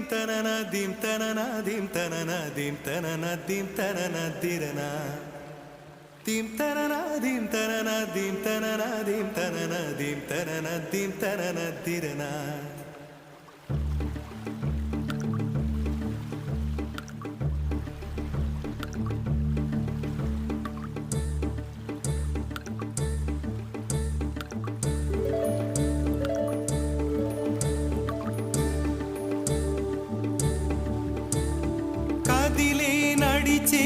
tanana dim tanana dim tanana dim tanana dim tanana dirana dim tanana dim tanana dim tanana dim tanana dim tanana dim tanana dirana కదిలే నడిచే